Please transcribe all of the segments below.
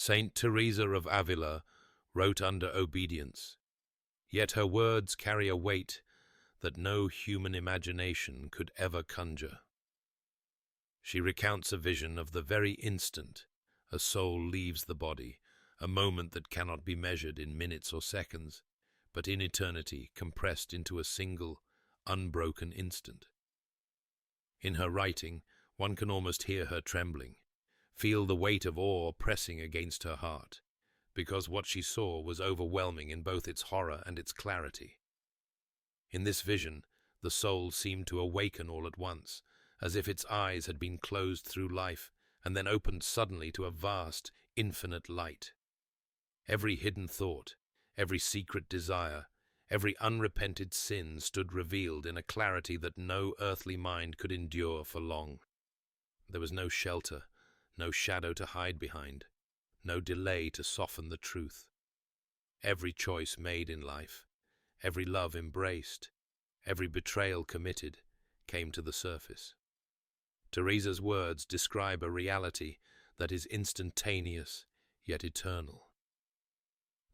Saint Teresa of Avila wrote under obedience, yet her words carry a weight that no human imagination could ever conjure. She recounts a vision of the very instant a soul leaves the body, a moment that cannot be measured in minutes or seconds, but in eternity compressed into a single, unbroken instant. In her writing, one can almost hear her trembling, feel the weight of awe pressing against her heart, because what she saw was overwhelming in both its horror and its clarity. In this vision, the soul seemed to awaken all at once, as if its eyes had been closed through life and then opened suddenly to a vast, infinite light. Every hidden thought, every secret desire, every unrepented sin stood revealed in a clarity that no earthly mind could endure for long. There was no shelter, no shadow to hide behind, no delay to soften the truth. Every choice made in life, every love embraced, every betrayal committed, came to the surface. Teresa's words describe a reality that is instantaneous yet eternal.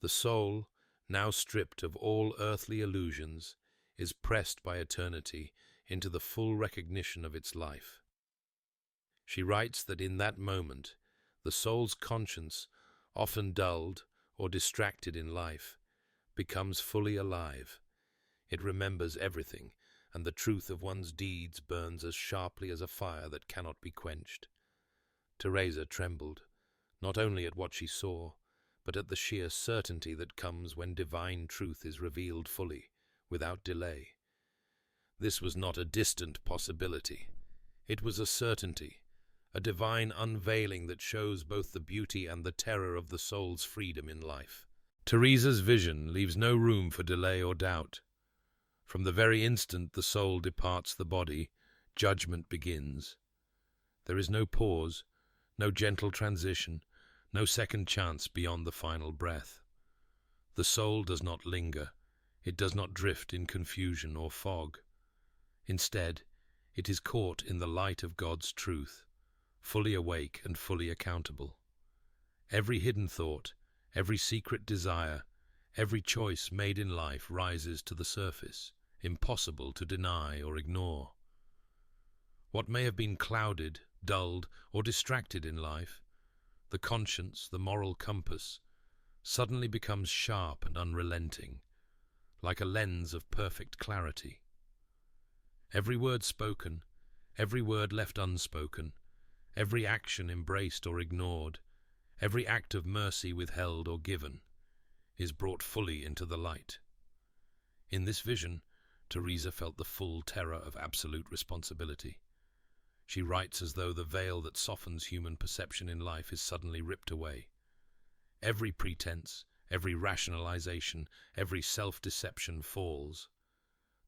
The soul, now stripped of all earthly illusions, is pressed by eternity into the full recognition of its life. She writes that in that moment, the soul's conscience, often dulled or distracted in life, becomes fully alive. It remembers everything, and the truth of one's deeds burns as sharply as a fire that cannot be quenched. Teresa trembled, not only at what she saw, but at the sheer certainty that comes when divine truth is revealed fully, without delay. This was not a distant possibility. It was a certainty, a divine unveiling that shows both the beauty and the terror of the soul's freedom in life. Teresa's vision leaves no room for delay or doubt. From the very instant the soul departs the body, judgment begins. There is no pause, no gentle transition, no second chance beyond the final breath. The soul does not linger. It does not drift in confusion or fog. Instead, it is caught in the light of God's truth, fully awake and fully accountable. Every hidden thought, every secret desire, every choice made in life rises to the surface, impossible to deny or ignore. What may have been clouded, dulled, or distracted in life, the conscience, the moral compass, suddenly becomes sharp and unrelenting, like a lens of perfect clarity. Every word spoken, every word left unspoken, every action embraced or ignored, every act of mercy withheld or given, is brought fully into the light. In this vision, Teresa felt the full terror of absolute responsibility. She writes as though the veil that softens human perception in life is suddenly ripped away. Every pretense, every rationalization, every self-deception falls.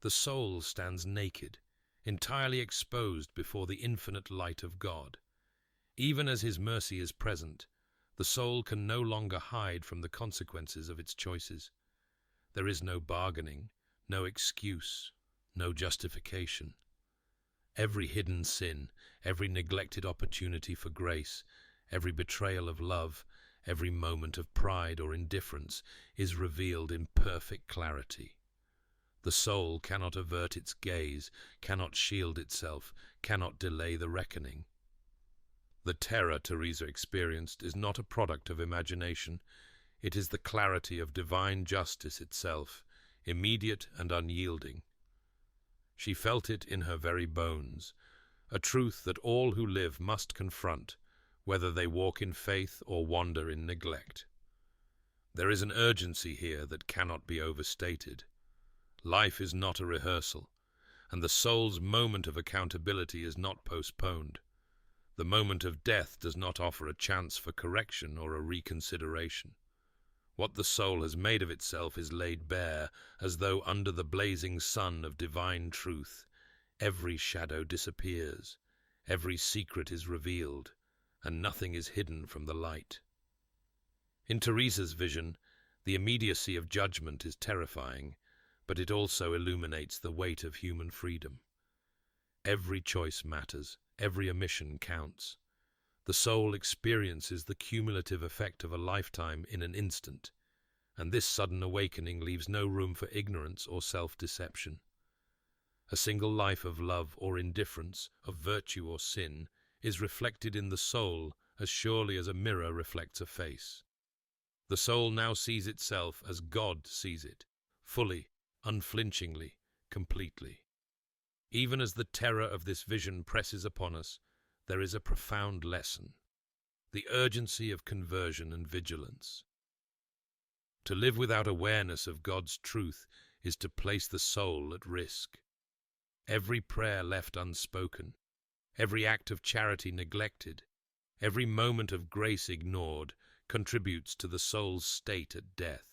The soul stands naked, entirely exposed before the infinite light of God. Even as His mercy is present, the soul can no longer hide from the consequences of its choices. There is no bargaining, no excuse, no justification. Every hidden sin, every neglected opportunity for grace, every betrayal of love, every moment of pride or indifference is revealed in perfect clarity. The soul cannot avert its gaze, cannot shield itself, cannot delay the reckoning. The terror Teresa experienced is not a product of imagination. It is the clarity of divine justice itself, immediate and unyielding. She felt it in her very bones, a truth that all who live must confront, whether they walk in faith or wander in neglect. There is an urgency here that cannot be overstated. Life is not a rehearsal, and the soul's moment of accountability is not postponed. The moment of death does not offer a chance for correction or a reconsideration. What the soul has made of itself is laid bare, as though under the blazing sun of divine truth. Every shadow disappears, every secret is revealed, and nothing is hidden from the light. In Teresa's vision, the immediacy of judgment is terrifying, but it also illuminates the weight of human freedom. Every choice matters, every omission counts. The soul experiences the cumulative effect of a lifetime in an instant, and this sudden awakening leaves no room for ignorance or self-deception. A single life of love or indifference, of virtue or sin, is reflected in the soul as surely as a mirror reflects a face. The soul now sees itself as God sees it, fully, unflinchingly, completely. Even as the terror of this vision presses upon us, there is a profound lesson: the urgency of conversion and vigilance. To live without awareness of God's truth is to place the soul at risk. Every prayer left unspoken, every act of charity neglected, every moment of grace ignored contributes to the soul's state at death.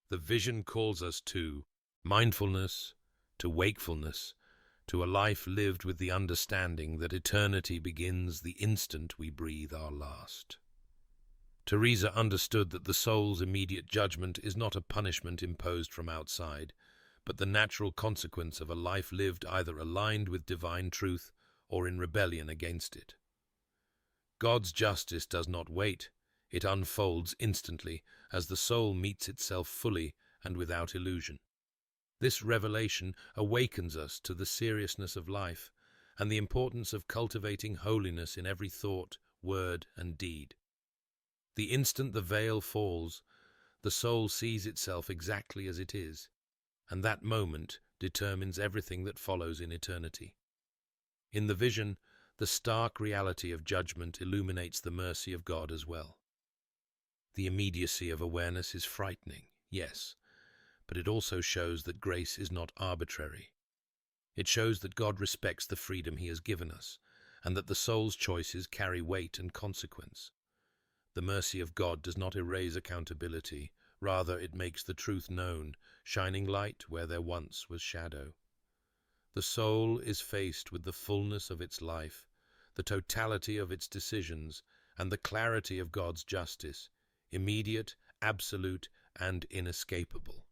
The vision calls us to mindfulness, to wakefulness, to a life lived with the understanding that eternity begins the instant we breathe our last. Teresa understood that the soul's immediate judgment is not a punishment imposed from outside, but the natural consequence of a life lived either aligned with divine truth or in rebellion against it. God's justice does not wait. It unfolds instantly as the soul meets itself fully and without illusion. This revelation awakens us to the seriousness of life and the importance of cultivating holiness in every thought, word, and deed. The instant the veil falls, the soul sees itself exactly as it is, and that moment determines everything that follows in eternity. In the vision, the stark reality of judgment illuminates the mercy of God as well. The immediacy of awareness is frightening, yes, but it also shows that grace is not arbitrary. It shows that God respects the freedom He has given us, and that the soul's choices carry weight and consequence. The mercy of God does not erase accountability, rather it makes the truth known, shining light where there once was shadow. The soul is faced with the fullness of its life, the totality of its decisions, and the clarity of God's justice, immediate, absolute, and inescapable.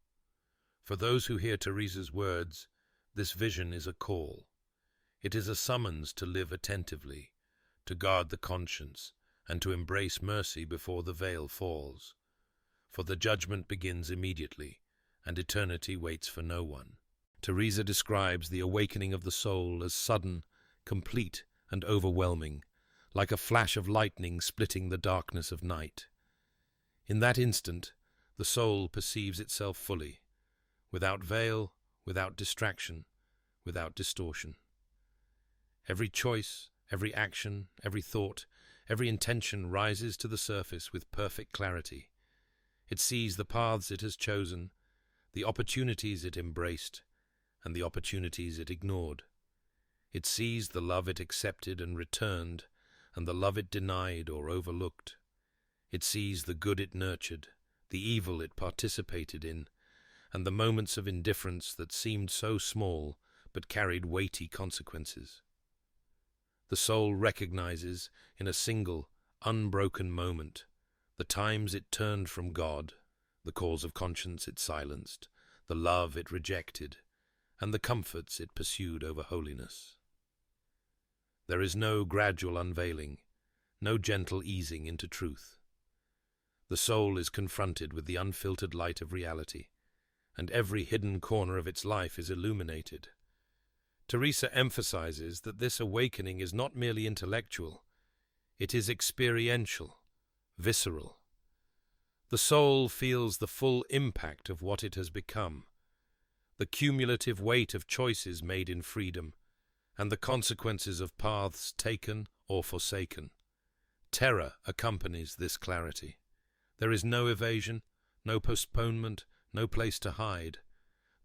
For those who hear Teresa's words, this vision is a call. It is a summons to live attentively, to guard the conscience, and to embrace mercy before the veil falls. For the judgment begins immediately, and eternity waits for no one. Teresa describes the awakening of the soul as sudden, complete, and overwhelming, like a flash of lightning splitting the darkness of night. In that instant, the soul perceives itself fully, without veil, without distraction, without distortion. Every choice, every action, every thought, every intention rises to the surface with perfect clarity. It sees the paths it has chosen, the opportunities it embraced, and the opportunities it ignored. It sees the love it accepted and returned, and the love it denied or overlooked. It sees the good it nurtured, the evil it participated in, and the moments of indifference that seemed so small but carried weighty consequences. The soul recognizes, in a single, unbroken moment, the times it turned from God, the calls of conscience it silenced, the love it rejected, and the comforts it pursued over holiness. There is no gradual unveiling, no gentle easing into truth. The soul is confronted with the unfiltered light of reality, and every hidden corner of its life is illuminated. Teresa emphasizes that this awakening is not merely intellectual, it is experiential, visceral. The soul feels the full impact of what it has become, the cumulative weight of choices made in freedom, and the consequences of paths taken or forsaken. Terror accompanies this clarity. There is no evasion, no postponement, no place to hide.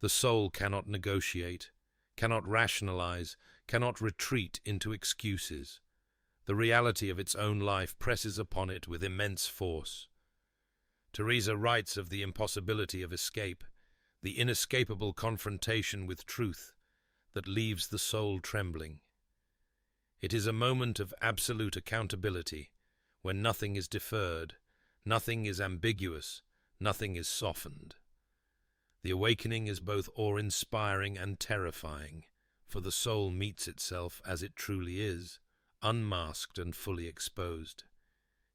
The soul cannot negotiate, cannot rationalize, cannot retreat into excuses. The reality of its own life presses upon it with immense force. Teresa writes of the impossibility of escape, the inescapable confrontation with truth that leaves the soul trembling. It is a moment of absolute accountability, when nothing is deferred, nothing is ambiguous, nothing is softened. The awakening is both awe-inspiring and terrifying, for the soul meets itself as it truly is, unmasked and fully exposed.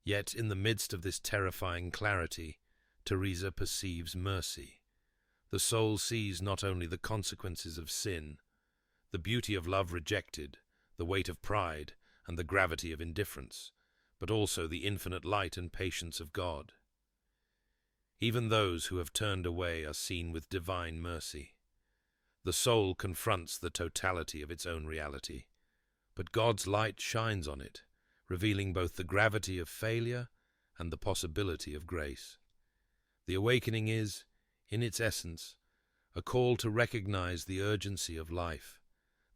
Yet in the midst of this terrifying clarity, Teresa perceives mercy. The soul sees not only the consequences of sin, the beauty of love rejected, the weight of pride, and the gravity of indifference, but also the infinite light and patience of God. Even those who have turned away are seen with divine mercy. The soul confronts the totality of its own reality, but God's light shines on it, revealing both the gravity of failure and the possibility of grace. The awakening is, in its essence, a call to recognize the urgency of life,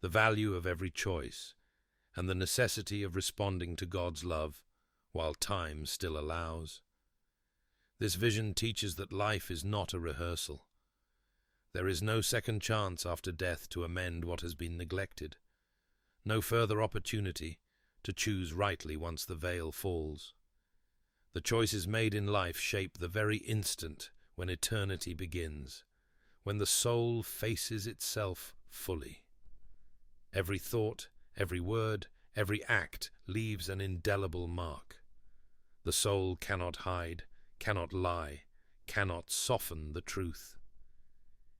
the value of every choice, and the necessity of responding to God's love while time still allows. This vision teaches that life is not a rehearsal. There is no second chance after death to amend what has been neglected, no further opportunity to choose rightly once the veil falls. The choices made in life shape the very instant when eternity begins, when the soul faces itself fully. Every thought, every word, every act leaves an indelible mark. The soul cannot hide, cannot lie, cannot soften the truth.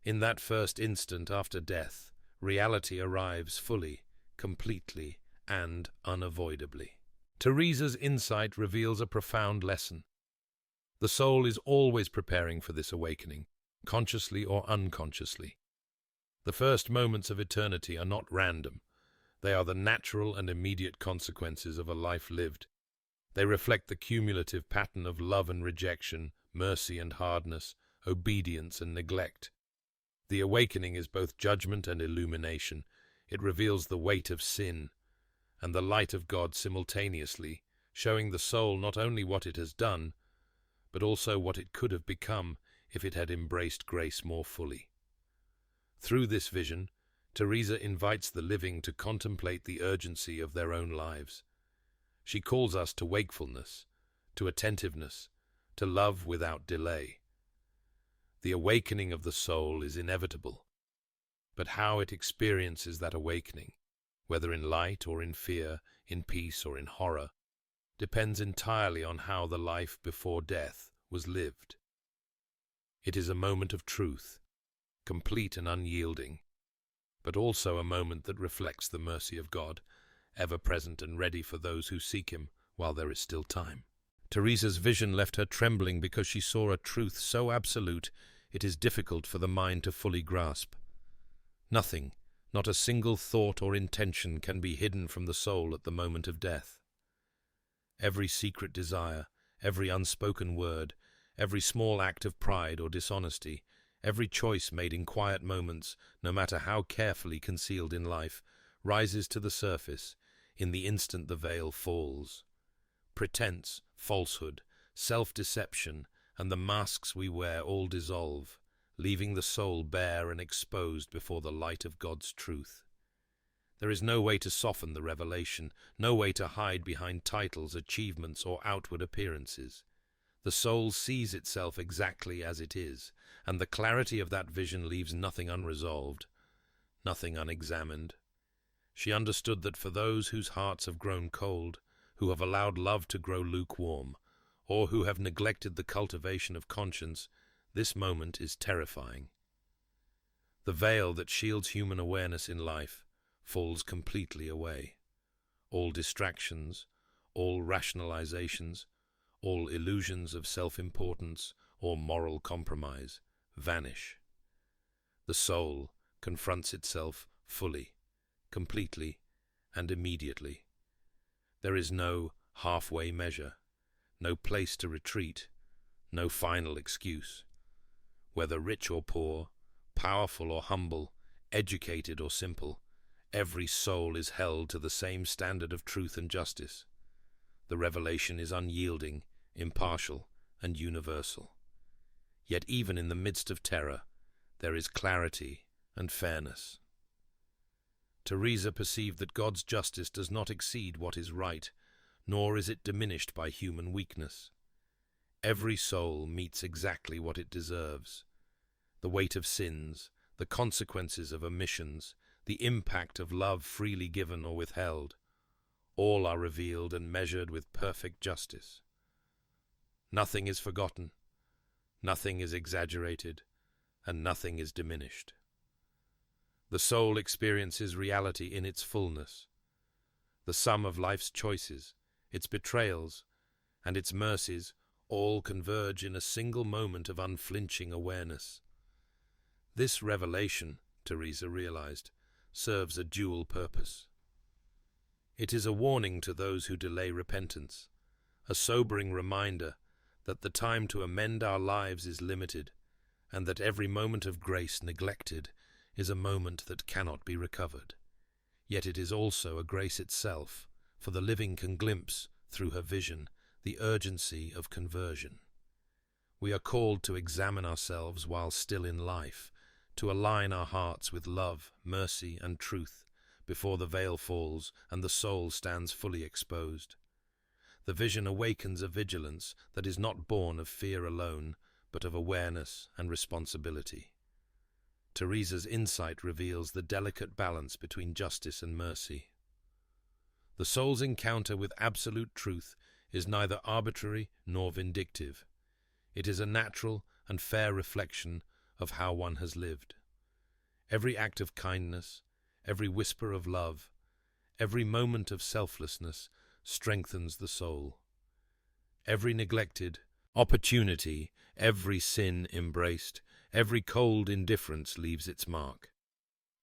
In that first instant after death, reality arrives fully, completely, and unavoidably. Teresa's insight reveals a profound lesson. The soul is always preparing for this awakening, consciously or unconsciously. The first moments of eternity are not random. They are the natural and immediate consequences of a life lived. They reflect the cumulative pattern of love and rejection, mercy and hardness, obedience and neglect. The awakening is both judgment and illumination. It reveals the weight of sin and the light of God simultaneously, showing the soul not only what it has done, but also what it could have become if it had embraced grace more fully. Through this vision, Teresa invites the living to contemplate the urgency of their own lives. She calls us to wakefulness, to attentiveness, to love without delay. The awakening of the soul is inevitable, but how it experiences that awakening, whether in light or in fear, in peace or in horror, depends entirely on how the life before death was lived. It is a moment of truth, complete and unyielding, but also a moment that reflects the mercy of God, ever present and ready for those who seek Him while there is still time. Teresa's vision left her trembling because she saw a truth so absolute it is difficult for the mind to fully grasp. Nothing, not a single thought or intention, can be hidden from the soul at the moment of death. Every secret desire, every unspoken word, every small act of pride or dishonesty, every choice made in quiet moments, no matter how carefully concealed in life, rises to the surface in the instant the veil falls. Pretense, falsehood, self-deception, and the masks we wear all dissolve, leaving the soul bare and exposed before the light of God's truth. There is no way to soften the revelation, no way to hide behind titles, achievements, or outward appearances. The soul sees itself exactly as it is, and the clarity of that vision leaves nothing unresolved, nothing unexamined. She understood that for those whose hearts have grown cold, who have allowed love to grow lukewarm, or who have neglected the cultivation of conscience, this moment is terrifying. The veil that shields human awareness in life falls completely away. All distractions, all rationalizations, all illusions of self-importance or moral compromise vanish. The soul confronts itself fully, completely, and immediately. There is no halfway measure, no place to retreat, no final excuse. Whether rich or poor, powerful or humble, educated or simple, every soul is held to the same standard of truth and justice. The revelation is unyielding, impartial, and universal. Yet even in the midst of terror, there is clarity and fairness. Teresa perceived that God's justice does not exceed what is right, nor is it diminished by human weakness. Every soul meets exactly what it deserves. The weight of sins, the consequences of omissions, the impact of love freely given or withheld, All are revealed and measured with perfect justice. Nothing is forgotten, nothing is exaggerated, and nothing is diminished. The soul experiences reality in its fullness. The sum of life's choices, its betrayals, and its mercies all converge in a single moment of unflinching awareness. This revelation, Teresa realized, serves a dual purpose. It is a warning to those who delay repentance, a sobering reminder that the time to amend our lives is limited, and that every moment of grace neglected is a moment that cannot be recovered. Yet it is also a grace itself, for the living can glimpse, through her vision, the urgency of conversion. We are called to examine ourselves while still in life, to align our hearts with love, mercy, and truth, before the veil falls and the soul stands fully exposed. The vision awakens a vigilance that is not born of fear alone, but of awareness and responsibility. Teresa's insight reveals the delicate balance between justice and mercy. The soul's encounter with absolute truth is neither arbitrary nor vindictive. It is a natural and fair reflection of how one has lived. Every act of kindness, every whisper of love, every moment of selflessness strengthens the soul. Every neglected opportunity, every sin embraced, every cold indifference leaves its mark.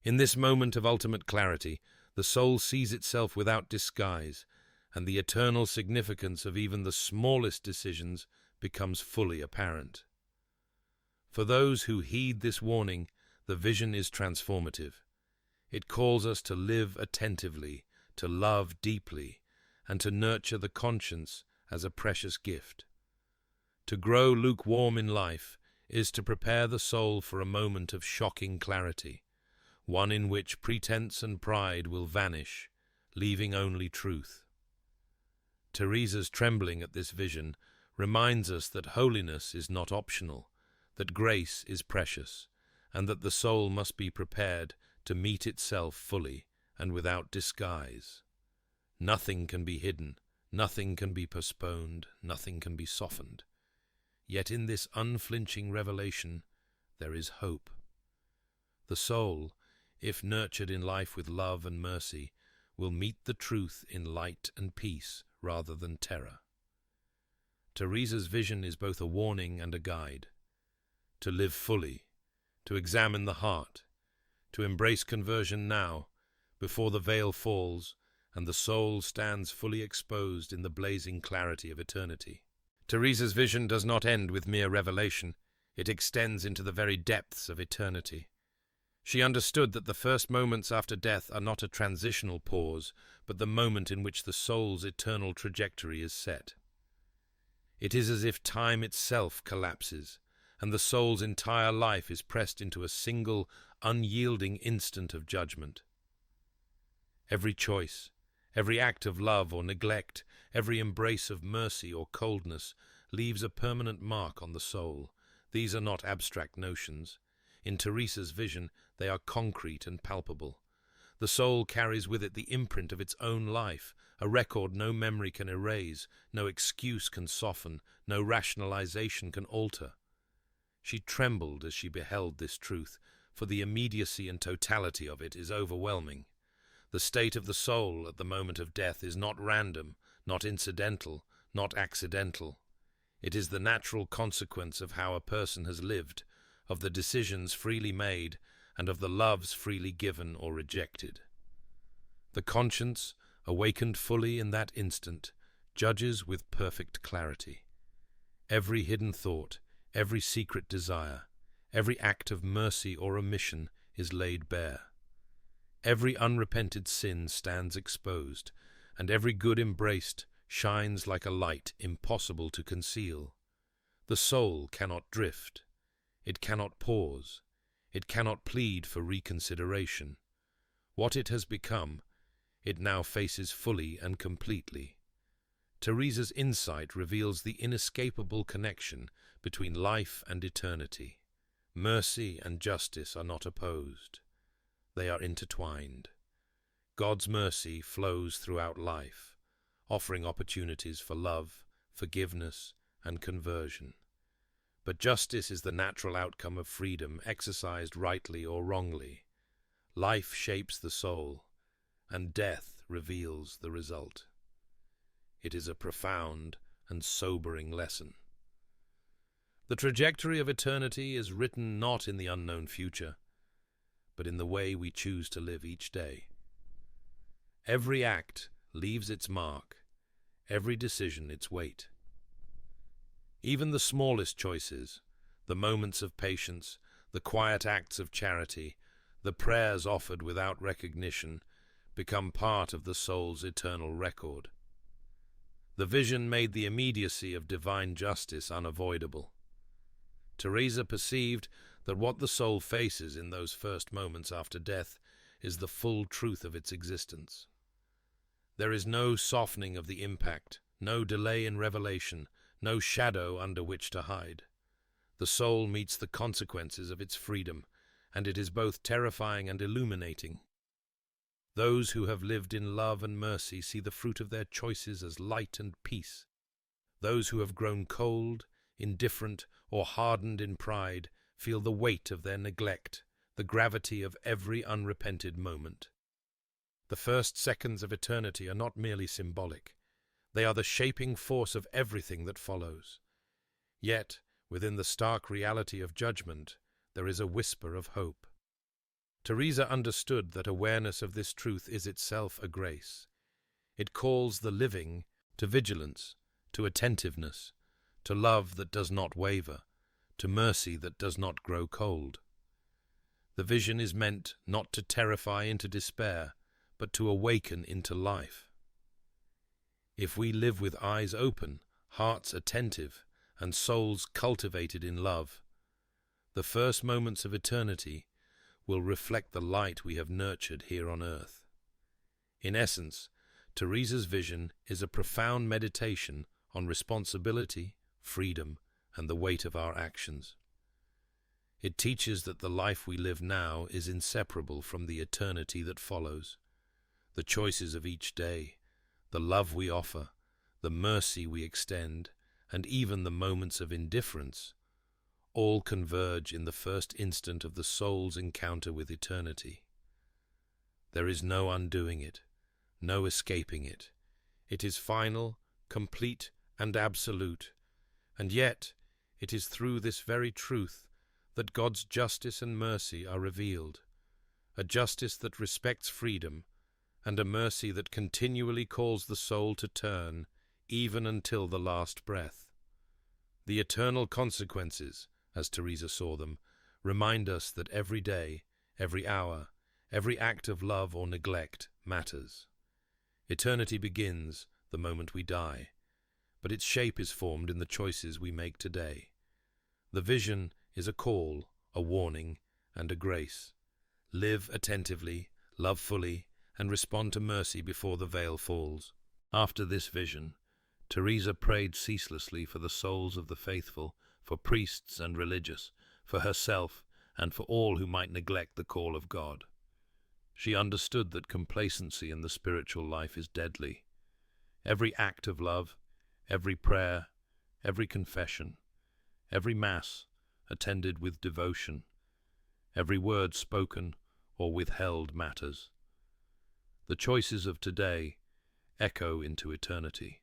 In this moment of ultimate clarity, the soul sees itself without disguise, and the eternal significance of even the smallest decisions becomes fully apparent. For those who heed this warning, the vision is transformative. It calls us to live attentively, to love deeply, and to nurture the conscience as a precious gift. To grow lukewarm in life is to prepare the soul for a moment of shocking clarity, one in which pretense and pride will vanish, leaving only truth. Teresa's trembling at this vision reminds us that holiness is not optional, that grace is precious, and that the soul must be prepared to meet itself fully and without disguise. Nothing can be hidden, nothing can be postponed, nothing can be softened. Yet in this unflinching revelation there is hope. The soul, if nurtured in life with love and mercy, will meet the truth in light and peace rather than terror. Teresa's vision is both a warning and a guide. To live fully, to examine the heart, to embrace conversion now, before the veil falls and the soul stands fully exposed in the blazing clarity of eternity. Teresa's vision does not end with mere revelation, it extends into the very depths of eternity. She understood that the first moments after death are not a transitional pause, but the moment in which the soul's eternal trajectory is set. It is as if time itself collapses, and the soul's entire life is pressed into a single, unyielding instant of judgment. Every choice, every act of love or neglect, every embrace of mercy or coldness leaves a permanent mark on the soul. These are not abstract notions. In Teresa's vision, they are concrete and palpable. The soul carries with it the imprint of its own life, a record no memory can erase, no excuse can soften, no rationalization can alter. She trembled as she beheld this truth, for the immediacy and totality of it is overwhelming. The state of the soul at the moment of death is not random, not incidental, not accidental. It is the natural consequence of how a person has lived, of the decisions freely made, and of the loves freely given or rejected. The conscience, awakened fully in that instant, judges with perfect clarity. Every hidden thought, every secret desire, every act of mercy or omission is laid bare. Every unrepented sin stands exposed, and every good embraced shines like a light impossible to conceal. The soul cannot drift. It cannot pause. It cannot plead for reconsideration. What it has become, it now faces fully and completely. Teresa's insight reveals the inescapable connection between life and eternity. Mercy and justice are not opposed. They are intertwined. God's mercy flows throughout life, offering opportunities for love, forgiveness, and conversion. But justice is the natural outcome of freedom, exercised rightly or wrongly. Life shapes the soul, and death reveals the result. It is a profound and sobering lesson. The trajectory of eternity is written not in the unknown future, but in the way we choose to live each day. Every act leaves its mark, every decision its weight. Even the smallest choices, the moments of patience, the quiet acts of charity, the prayers offered without recognition, become part of the soul's eternal record. The vision made the immediacy of divine justice unavoidable. Teresa perceived that what the soul faces in those first moments after death is the full truth of its existence. There is no softening of the impact, no delay in revelation, no shadow under which to hide. The soul meets the consequences of its freedom, and it is both terrifying and illuminating. Those who have lived in love and mercy see the fruit of their choices as light and peace. Those who have grown cold, indifferent, or hardened in pride feel the weight of their neglect, the gravity of every unrepented moment. The first seconds of eternity are not merely symbolic. They are the shaping force of everything that follows. Yet, within the stark reality of judgment, there is a whisper of hope. Teresa understood that awareness of this truth is itself a grace. It calls the living to vigilance, to attentiveness, to love that does not waver, to mercy that does not grow cold. The vision is meant not to terrify into despair, but to awaken into life. If we live with eyes open, hearts attentive, and souls cultivated in love, the first moments of eternity will reflect the light we have nurtured here on earth. In essence, Teresa's vision is a profound meditation on responsibility, freedom, and the weight of our actions. It teaches that the life we live now is inseparable from the eternity that follows. The choices of each day, the love we offer, the mercy we extend, and even the moments of indifference, all converge in the first instant of the soul's encounter with eternity. There is no undoing it, no escaping it. It is final, complete, and absolute, and yet it is through this very truth that God's justice and mercy are revealed, a justice that respects freedom, and a mercy that continually calls the soul to turn, even until the last breath. The eternal consequences, as Teresa saw them, remind us that every day, every hour, every act of love or neglect matters. Eternity begins the moment we die, but its shape is formed in the choices we make today. The vision is a call, a warning, and a grace. Live attentively, love fully, and respond to mercy before the veil falls. After this vision, Teresa prayed ceaselessly for the souls of the faithful, for priests and religious, for herself, and for all who might neglect the call of God. She understood that complacency in the spiritual life is deadly. Every act of love, every prayer, every confession, every mass attended with devotion, every word spoken or withheld matters. The choices of today echo into eternity.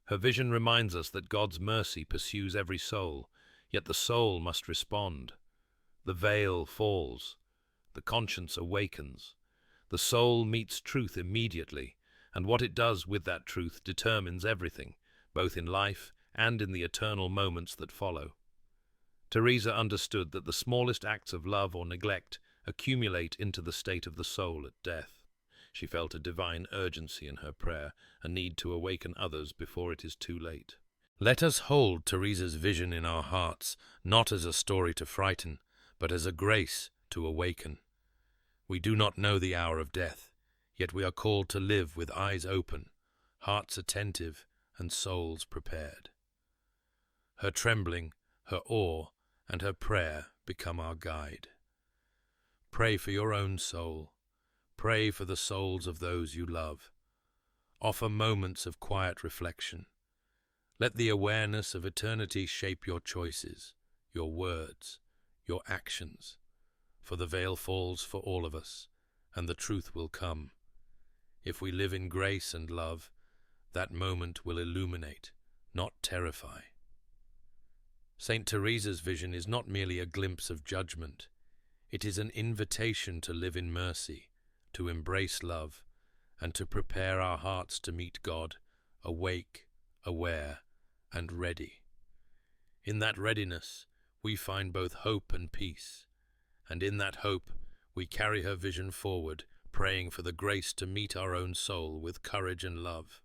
Her vision reminds us that God's mercy pursues every soul, yet the soul must respond. The veil falls, the conscience awakens, the soul meets truth immediately, and what it does with that truth determines everything, both in life and in the eternal moments that follow. Teresa understood that the smallest acts of love or neglect accumulate into the state of the soul at death. She felt a divine urgency in her prayer, a need to awaken others before it is too late. Let us hold Teresa's vision in our hearts, not as a story to frighten, but as a grace to awaken. We do not know the hour of death, yet we are called to live with eyes open, hearts attentive, and souls prepared. Her trembling, her awe, and her prayer become our guide. Pray for your own soul. Pray for the souls of those you love. Offer moments of quiet reflection. Let the awareness of eternity shape your choices, your words, your actions. For the veil falls for all of us, and the truth will come. If we live in grace and love, that moment will illuminate, not terrify. Saint Teresa's vision is not merely a glimpse of judgment. It is an invitation to live in mercy, to embrace love, and to prepare our hearts to meet God, awake, aware, and ready. In that readiness, we find both hope and peace, and in that hope, we carry her vision forward, praying for the grace to meet our own soul with courage and love.